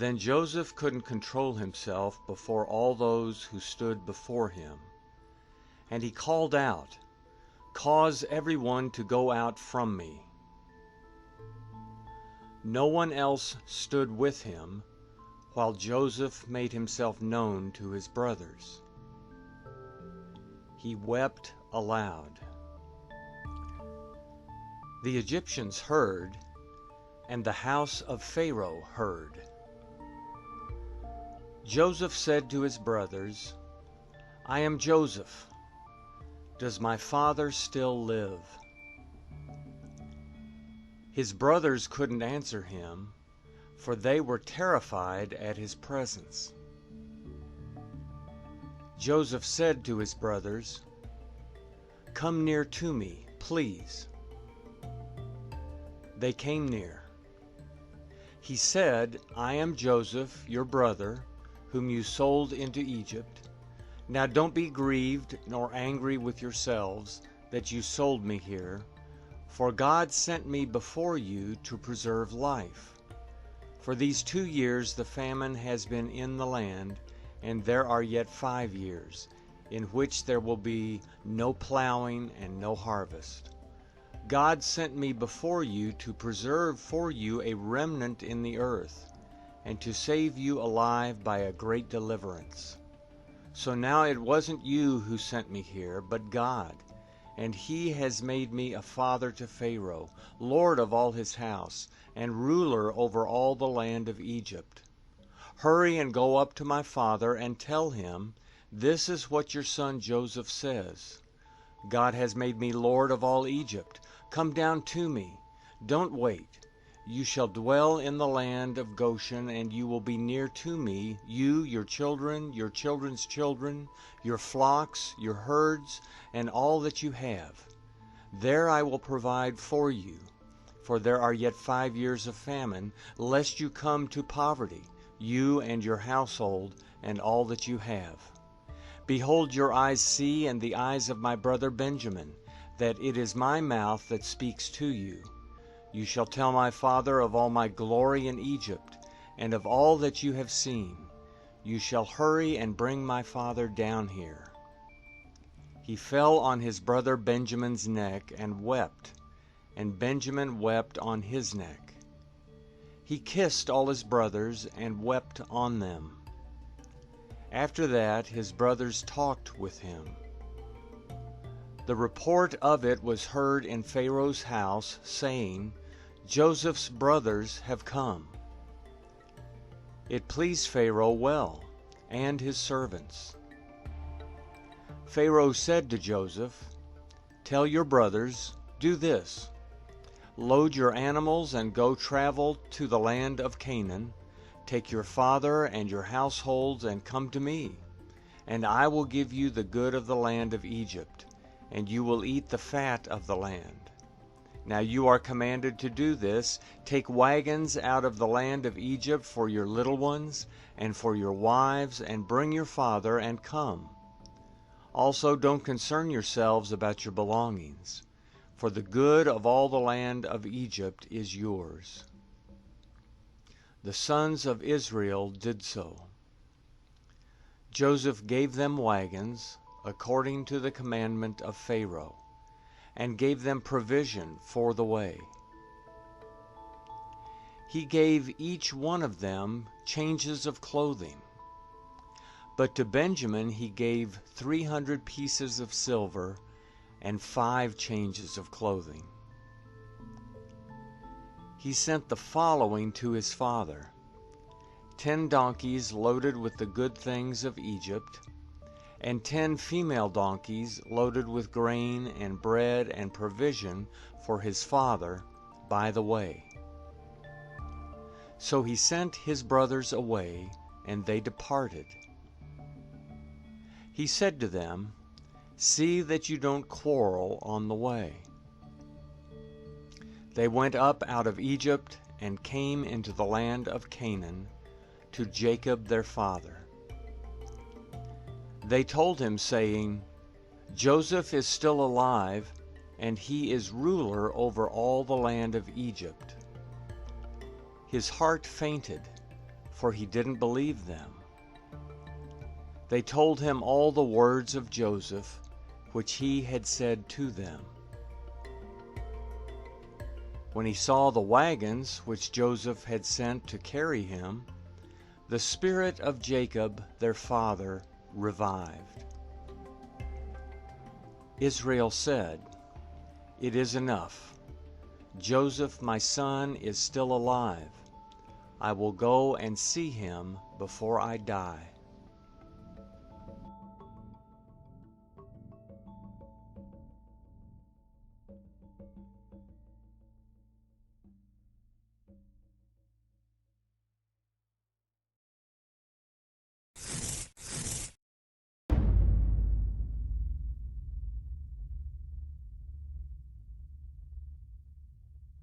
Then Joseph couldn't control himself before all those who stood before him. And he called out, "Cause everyone to go out from me." No one else stood with him while Joseph made himself known to his brothers. He wept aloud. The Egyptians heard, and the house of Pharaoh heard. Joseph said to his brothers, "I am Joseph. Does my father still live?" His brothers couldn't answer him, for they were terrified at his presence. Joseph said to his brothers, "Come near to me, please." They came near. He said, "I am Joseph, your brother, whom you sold into Egypt. Now don't be grieved nor angry with yourselves that you sold me here, for God sent me before you to preserve life. For these 2 years the famine has been in the land, and there are yet 5 years, in which there will be no plowing and no harvest. God sent me before you to preserve for you a remnant in the earth, and to save you alive by a great deliverance. So now it wasn't you who sent me here, but God, and He has made me a father to Pharaoh, lord of all his house, and ruler over all the land of Egypt. Hurry and go up to my father and tell him, 'This is what your son Joseph says. God has made me lord of all Egypt. Come down to me. Don't wait. You shall dwell in the land of Goshen, and you will be near to me, you, your children, your children's children, your flocks, your herds, and all that you have. There I will provide for you, for there are yet 5 years of famine, lest you come to poverty, you and your household, and all that you have. Behold, your eyes see, and the eyes of my brother Benjamin, that it is my mouth that speaks to you. You shall tell my father of all my glory in Egypt, and of all that you have seen. You shall hurry and bring my father down here." He fell on his brother Benjamin's neck and wept, and Benjamin wept on his neck. He kissed all his brothers and wept on them. After that his brothers talked with him. The report of it was heard in Pharaoh's house, saying, "Joseph's brothers have come." It pleased Pharaoh well, and his servants. Pharaoh said to Joseph, "Tell your brothers, do this: load your animals and go travel to the land of Canaan. Take your father and your households and come to me, and I will give you the good of the land of Egypt, and you will eat the fat of the land. Now you are commanded to do this. Take wagons out of the land of Egypt for your little ones and for your wives, and bring your father and come. Also don't concern yourselves about your belongings, for the good of all the land of Egypt is yours." The sons of Israel did so. Joseph gave them wagons, according to the commandment of Pharaoh, and gave them provision for the way. He gave each one of them changes of clothing. But to Benjamin he gave 300 pieces of silver and 5 changes of clothing. He sent the following to his father: 10 donkeys loaded with the good things of Egypt, and 10 female donkeys loaded with grain and bread and provision for his father by the way. So he sent his brothers away, and they departed. He said to them, "See that you don't quarrel on the way." They went up out of Egypt and came into the land of Canaan, to Jacob their father. They told him, saying, "Joseph is still alive, and he is ruler over all the land of Egypt." His heart fainted, for he didn't believe them. They told him all the words of Joseph, which he had said to them. When he saw the wagons which Joseph had sent to carry him, the spirit of Jacob their father revived. Israel said, "It is enough. Joseph my son is still alive. I will go and see him before I die."